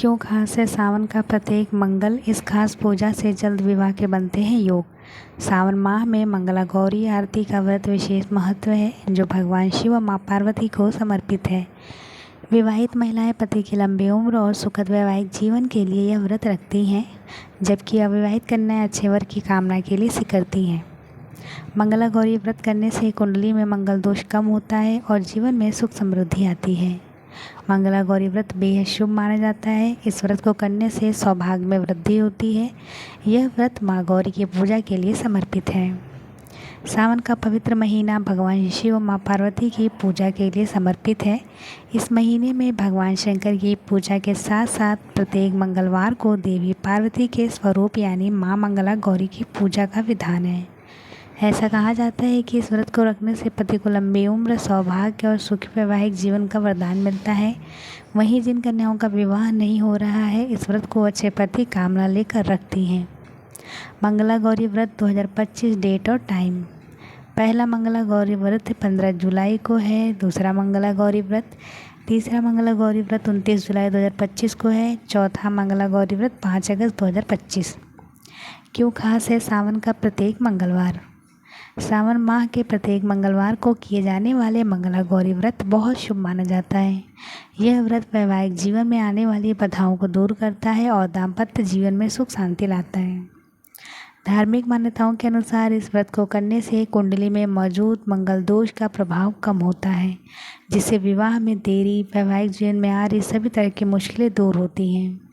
क्यों खास है सावन का प्रत्येक मंगल। इस खास पूजा से जल्द विवाह के बनते हैं योग। सावन माह में मंगला गौरी आरती का व्रत विशेष महत्व है, जो भगवान शिव और माँ पार्वती को समर्पित है। विवाहित महिलाएं पति की लंबी उम्र और सुखद वैवाहिक जीवन के लिए यह व्रत रखती हैं, जबकि अविवाहित कन्याएं अच्छे वर की कामना के लिए इसे करती हैं। मंगला गौरी व्रत करने से कुंडली में मंगल दोष कम होता है और जीवन में सुख समृद्धि आती है। मंगला गौरी व्रत बेहद शुभ माना जाता है। इस व्रत को करने से सौभाग्य में वृद्धि होती है। यह व्रत माँ गौरी की पूजा के लिए समर्पित है। सावन का पवित्र महीना भगवान शिव और माँ पार्वती की पूजा के लिए समर्पित है। इस महीने में भगवान शंकर की पूजा के साथ साथ प्रत्येक मंगलवार को देवी पार्वती के स्वरूप यानी माँ मंगला गौरी की पूजा का विधान है। ऐसा कहा जाता है कि इस व्रत को रखने से पति को लंबी उम्र, सौभाग्य और सुखी वैवाहिक जीवन का वरदान मिलता है। वहीं जिन कन्याओं का विवाह नहीं हो रहा है, इस व्रत को अच्छे पति कामना लेकर रखती हैं। मंगला गौरी व्रत 2025 डेट और टाइम। पहला मंगला गौरी व्रत 15 जुलाई को है। दूसरा मंगला गौरी व्रत, तीसरा मंगला गौरी व्रत 29 जुलाई 2025 को है। चौथा मंगला गौरी व्रत 5 अगस्त 2025। क्यों खास है सावन का प्रत्येक मंगलवार। सावन माह के प्रत्येक मंगलवार को किए जाने वाले मंगला गौरी व्रत बहुत शुभ माना जाता है। यह व्रत वैवाहिक जीवन में आने वाली बाधाओं को दूर करता है और दाम्पत्य जीवन में सुख शांति लाता है। धार्मिक मान्यताओं के अनुसार इस व्रत को करने से कुंडली में मौजूद मंगल दोष का प्रभाव कम होता है, जिससे विवाह में देरी, वैवाहिक जीवन में आ रही सभी तरह की मुश्किलें दूर होती हैं।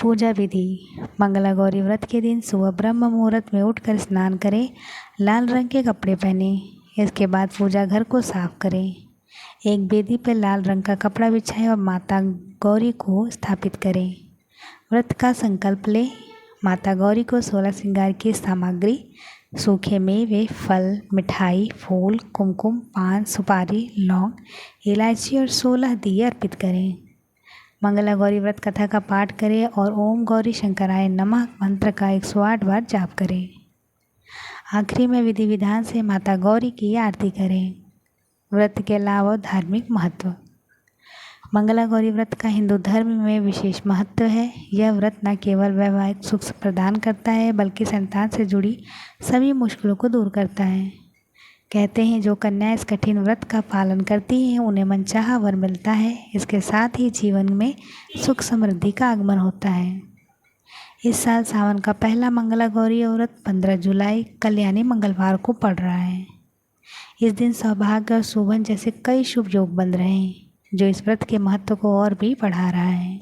पूजा विधि। मंगला गौरी व्रत के दिन सुबह ब्रह्म मुहूर्त में उठकर स्नान करें, लाल रंग के कपड़े पहनें। इसके बाद पूजा घर को साफ करें। एक वेदी पर लाल रंग का कपड़ा बिछाएं और माता गौरी को स्थापित करें। व्रत का संकल्प लें। माता गौरी को 16 श्रृंगार की सामग्री, सूखे मेवे, फल, मिठाई, फूल, कुमकुम, पान, सुपारी, लौंग, इलायची और 16 दिए अर्पित करें। मंगला गौरी व्रत कथा का पाठ करें और ओम गौरी शंकराय नमः मंत्र का 108 बार जाप करें। आखिरी में विधि विधान से माता गौरी की आरती करें। व्रत के लाभ और धार्मिक महत्व। मंगला गौरी व्रत का हिंदू धर्म में विशेष महत्व है। यह व्रत न केवल वैवाहिक सुख प्रदान करता है, बल्कि संतान से जुड़ी सभी मुश्किलों को दूर करता है। कहते हैं जो कन्याएं इस कठिन व्रत का पालन करती हैं, उन्हें मनचाहा वर मिलता है। इसके साथ ही जीवन में सुख समृद्धि का आगमन होता है। इस साल सावन का पहला मंगला गौरी व्रत 15 जुलाई कल यानी मंगलवार को पड़ रहा है। इस दिन सौभाग्य और शोभन जैसे कई शुभ योग बन रहे हैं, जो इस व्रत के महत्व को और भी बढ़ा रहा है।